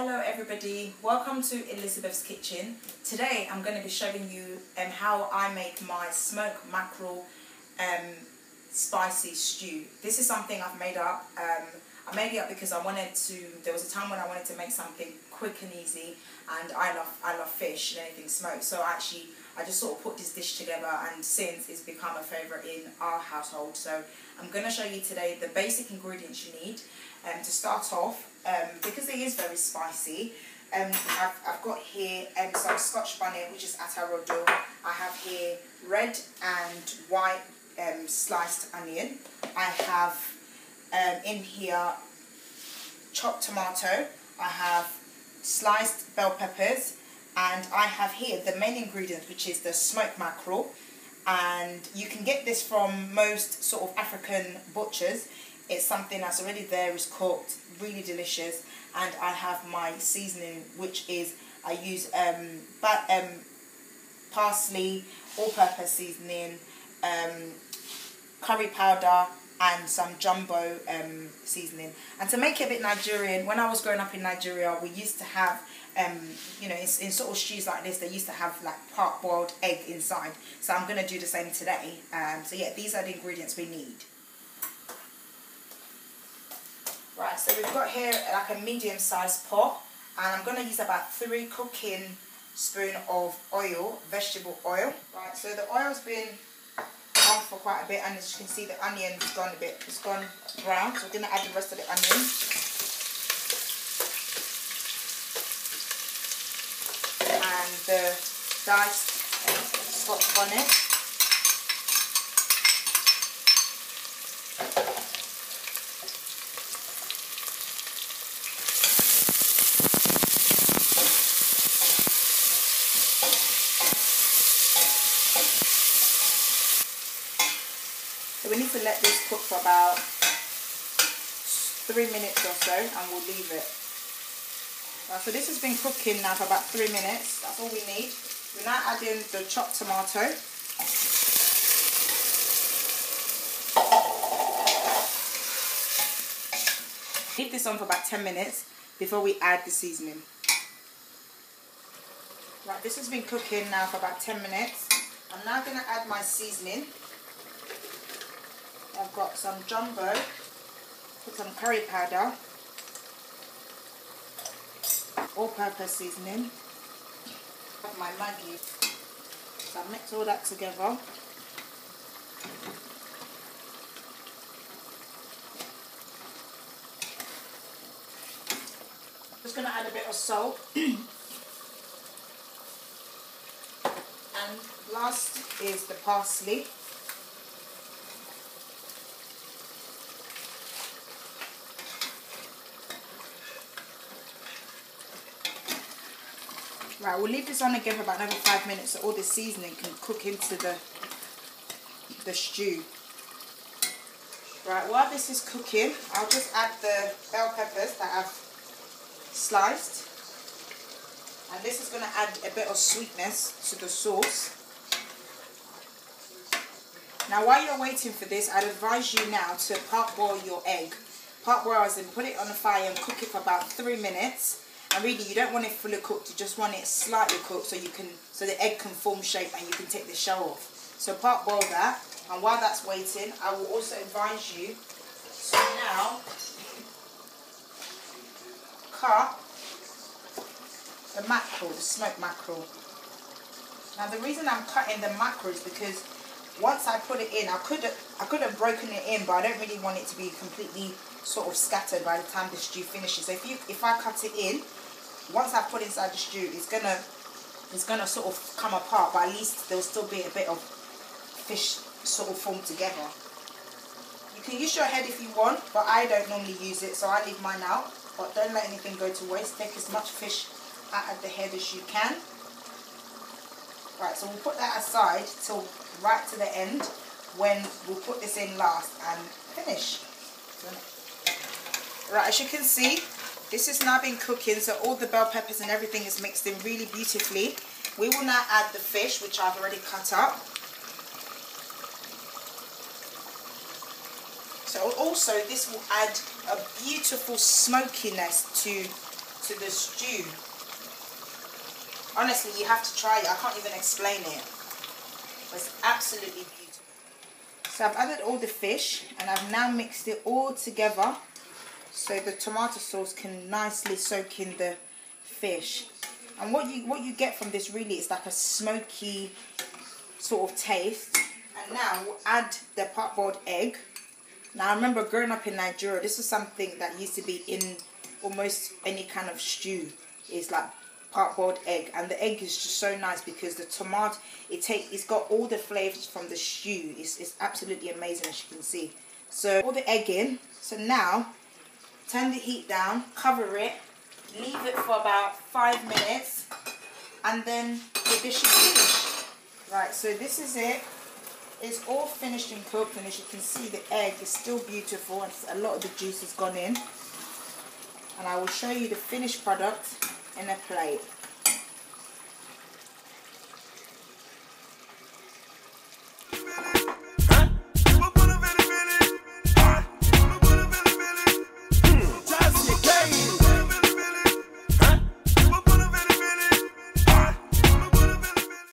Hello everybody, welcome to Elizabeth's Kitchen. Today I'm going to be showing you how I make my smoked mackerel spicy stew. This is something I've made up. I made it up because there was a time when I wanted to make something quick and easy, and I love fish and anything smoked. So I just sort of put this dish together, and since it's become a favourite in our household. So I'm going to show you today the basic ingredients you need to start off. Because it is very spicy, I've got here some Scotch bonnet, which is attarado. I have here red and white sliced onion. I have in here chopped tomato. I have sliced bell peppers, and I have here the main ingredient, which is the smoked mackerel. And you can get this from most sort of African butchers. It's something that's already there, is cooked, really delicious. And I have my seasoning, which is, I use parsley, all-purpose seasoning, curry powder, and some jumbo seasoning. And to make it a bit Nigerian, when I was growing up in Nigeria, we used to have, you know, in sort of stews like this, they used to have like part-boiled egg inside. So I'm going to do the same today. So yeah, these are the ingredients we need. Right, so we've got here like a medium-sized pot, and I'm going to use about 3 cooking spoons of oil, vegetable oil. Right, so the oil's been on for quite a bit, and as you can see, the onion's gone a bit, it's gone brown, so we're going to add the rest of the onion. And the diced Scotch bonnet. We need to let this cook for about 3 minutes or so, and we'll leave it. Right, so this has been cooking now for about 3 minutes. That's all we need. We're now adding the chopped tomato. Leave this on for about 10 minutes before we add the seasoning. Right, this has been cooking now for about 10 minutes. I'm now going to add my seasoning. I've got some jumbo, put some curry powder, all-purpose seasoning, my maggi. So I mix all that together. Just going to add a bit of salt. And last is the parsley. Right, we'll leave this on again for about another 5 minutes so all the seasoning can cook into the stew. Right, while this is cooking, I'll just add the bell peppers that I've sliced. And this is going to add a bit of sweetness to the sauce. Now, while you're waiting for this, I'd advise you now to part-boil your egg. Part-boil as in put it on the fire and cook it for about 3 minutes. And really, you don't want it fully cooked, you just want it slightly cooked so the egg can form shape and you can take the shell off. So part boil that, and while that's waiting, I will also advise you to now cut the mackerel, the smoked mackerel. Now the reason I'm cutting the mackerel is because once I put it in, I could have broken it in, but I don't really want it to be completely sort of scattered by the time the stew finishes. So if I cut it in, once I put it inside the stew, it's gonna sort of come apart, but at least there'll still be a bit of fish sort of formed together. You can use your head if you want, but I don't normally use it, so I leave mine out. But don't let anything go to waste. Take as much fish out of the head as you can. Right, so we'll put that aside till right to the end, when we'll put this in last and finish. Right, as you can see, this has now been cooking, so all the bell peppers and everything is mixed in really beautifully. We will now add the fish, which I've already cut up. So also this will add a beautiful smokiness to to the stew. Honestly, you have to try it. I can't even explain it. It's absolutely beautiful. So I've added all the fish and I've now mixed it all together so the tomato sauce can nicely soak in the fish. And what you get from this really is like a smoky sort of taste. And now we'll add the parboiled egg. Now I remember growing up in Nigeria, this was something that used to be in almost any kind of stew. It's like parboiled egg, and the egg is just so nice because the tomato, it's got all the flavours from the stew. It's absolutely amazing, as you can see. So pour the egg in. So now turn the heat down, cover it, leave it for about 5 minutes, and then the dish is finished. Right, so this is it. It's all finished and cooked, and as you can see, the egg is still beautiful and a lot of the juice has gone in. And I will show you the finished product in a plate.